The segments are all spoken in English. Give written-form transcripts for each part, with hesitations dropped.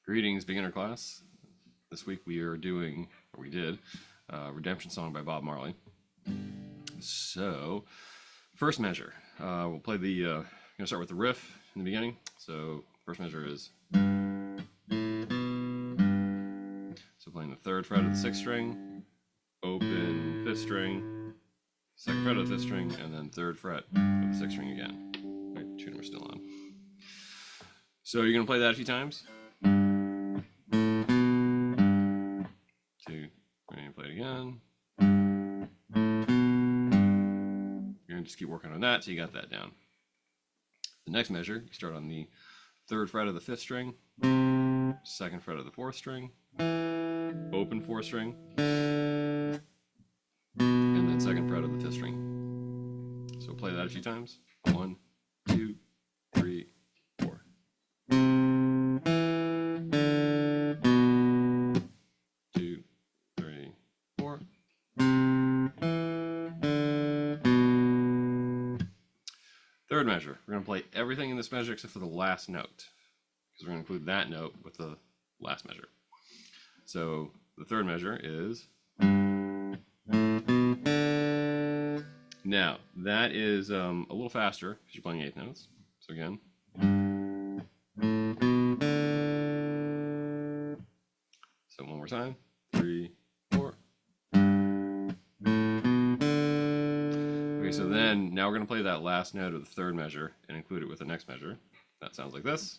Greetings, beginner class. This week we are doing, or we did, Redemption Song by Bob Marley. So, first measure. We'll play the, going to start with the riff in the beginning. So, first measure is, so playing the 3rd fret of the 6th string, open 5th string, 2nd fret of the 5th string, and then 3rd fret of the 6th string again. Wait, tuner still on. So you're going to play that a few times. We're going to play it again. You're going to just keep working on that till you got that down. The next measure, you start on the 3rd fret of the 5th string, 2nd fret of the 4th string, open 4th string, and then 2nd fret of the 5th string. So play that a few times. 1, 2, 3, 4. Third measure, we're going to play everything in this measure except for the last note, because we're going to include that note with the last measure. So the third measure is, now that is a little faster because you're playing 8th notes. So again, so one more time, 3, 4. Okay, so then now we're going to play that last note of the third measure and include it with the next measure. That sounds like this.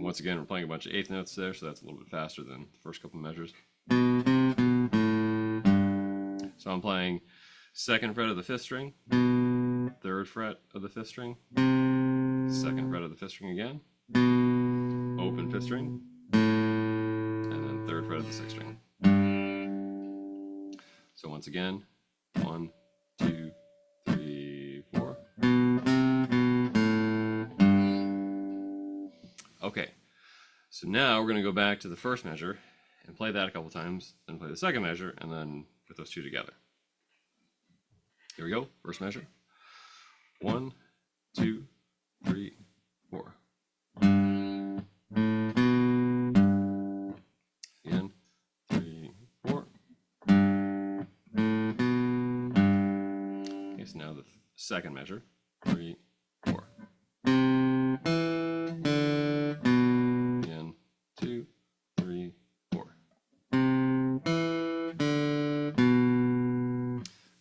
Once again, we're playing a bunch of 8th notes there, so that's a little bit faster than the first couple of measures. So I'm playing 2nd fret of the 5th string, 3rd fret of the 5th string, 2nd fret of the 5th string again, open 5th string, and then 3rd fret of the 6th string. So once again, 1, 2, 3, 4. Okay, so now we're going to go back to the first measure and play that a couple times, then play the second measure, and then put those two together. Here we go, first measure. 1, 2, 3, 4. Again, 3, 4. Okay, so now the second measure. 3, 4. Again, 2, 3, 4.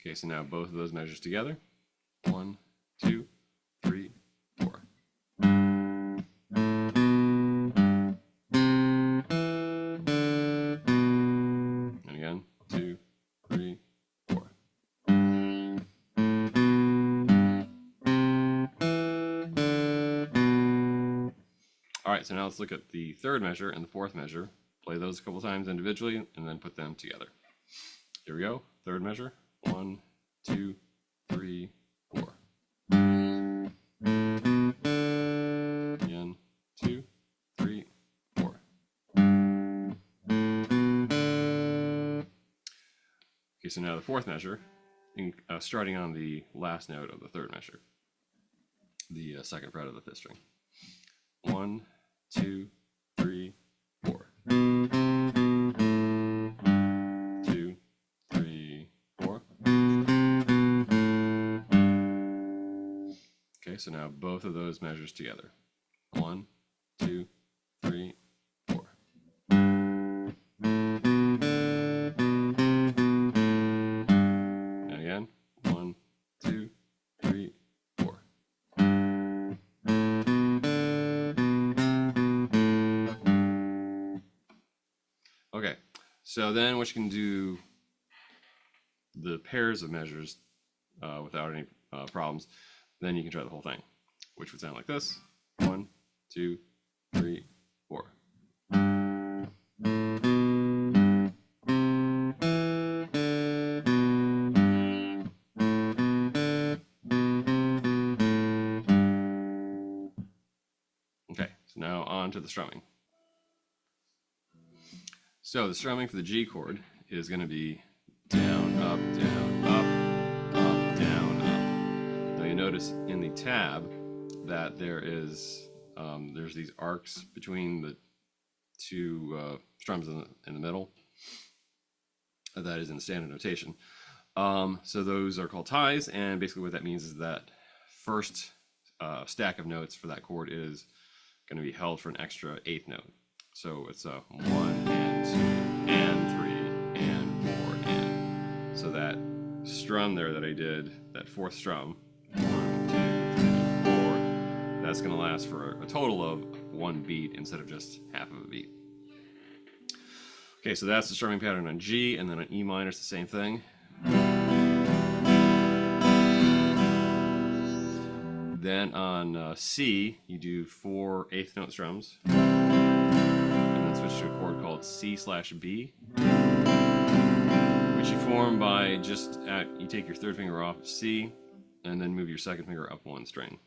Okay, so now both of those measures together. 1, 2, 3, 4. And again, 2, 3, 4. All right, so now let's look at the third measure and the fourth measure. Play those a couple times individually and then put them together. Here we go, third measure. 1, 2, 3, 4. Again, 2, 3, 4. Okay, so now the fourth measure, starting on the last note of the third measure, the 2nd fret of the 5th string. 1, 2, 3, 4. 2, 3, 4. Okay, so now both of those measures together. 1, 2, 3, 4. And again, 1, 2, 3, 4. Okay, so then what you can do, the pairs of measures without any problems, then you can try the whole thing, which would sound like this. 1, 2, 3, 4. Okay, so now on to the strumming. So the strumming for the G chord is going to be down, up, down, up, up, down, up. Now you notice in the tab that there is There's these arcs between the two strums in the middle. That is in standard notation. So those are called ties, and basically what that means is that first stack of notes for that chord is going to be held for an extra eighth note. So it's a 1 and 2 and 3 and 4 and. So that strum there that I did, that fourth strum, 1, 2, 3, 4, that's going to last for a total of 1 beat instead of just half of a beat. Okay, so that's the strumming pattern on G, and then on E minor it's the same thing. Then on C, you do 4 eighth note strums, and then switch to a chord called C/B, which you form by you take your third finger off of C, and then move your second finger up 1 string.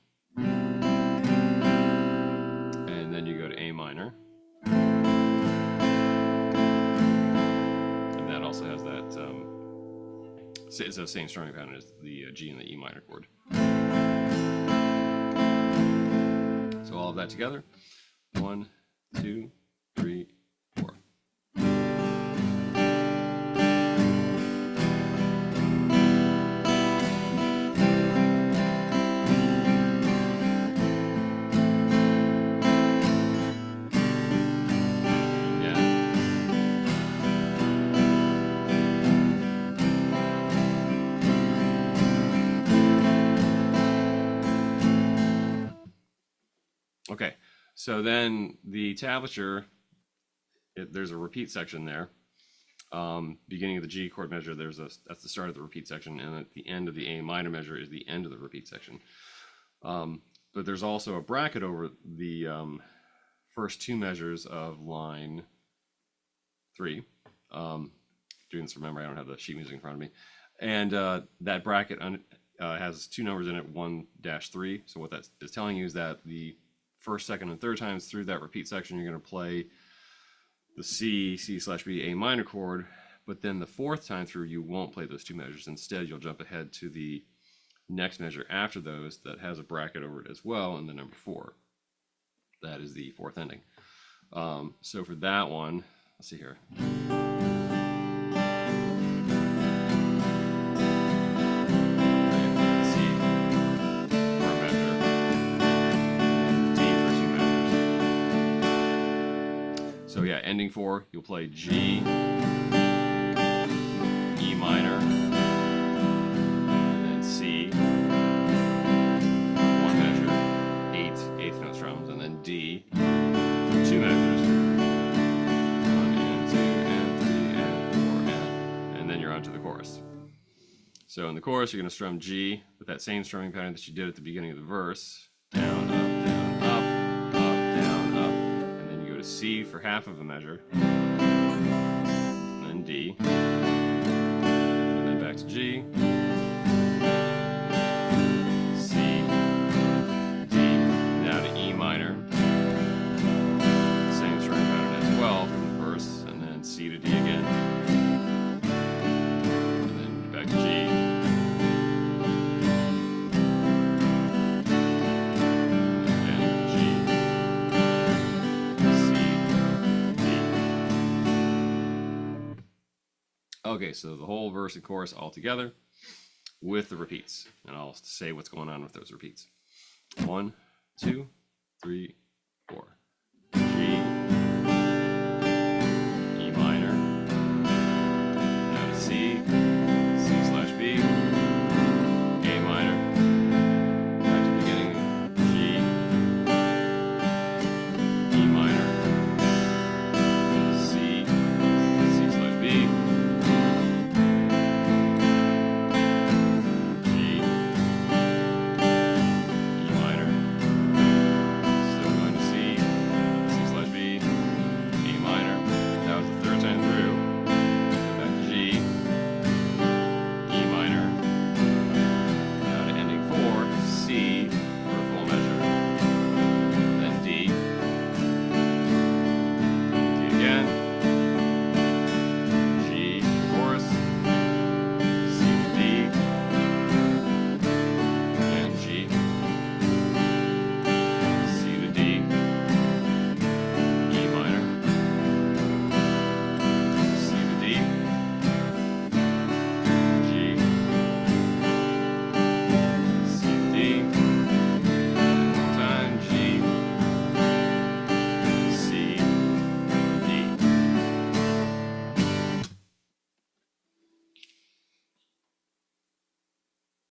And then you go to A minor. And that also has that, it's the same strumming pattern as the G and the E minor chord. So all of that together, 1, 2, 3, 4. Okay, so then the tablature, there's a repeat section there. Beginning of the G chord measure, that's the start of the repeat section, and at the end of the A minor measure is the end of the repeat section. But there's also a bracket over the first 2 measures of line 3. Doing this from memory, I don't have the sheet music in front of me. And that bracket has 2 numbers in it, 1-3. So what that is telling you is that the first, second, and third times through that repeat section, you're going to play the C/B, A minor chord, but then the fourth time through, you won't play those 2 measures. Instead, you'll jump ahead to the next measure after those that has a bracket over it as well, and the number 4. That is the fourth ending. So for that one, let's see here. So yeah, ending 4, you'll play G, E minor, and then C, 1 measure, 8 eighth note strums, and then D, 2 measures, 1 and 2 and 3 and 4 and then you're on to the chorus. So in the chorus, you're going to strum G with that same strumming pattern that you did at the beginning of the verse, down, up, down, up, down, up. To C for half of a measure, and then D, and then back to G, C, D, now to E minor, same strumming pattern as well from the verse, and then C to D again, and then back to G, Okay, so the whole verse and chorus all together with the repeats. And I'll say what's going on with those repeats. 1, 2, 3, 4.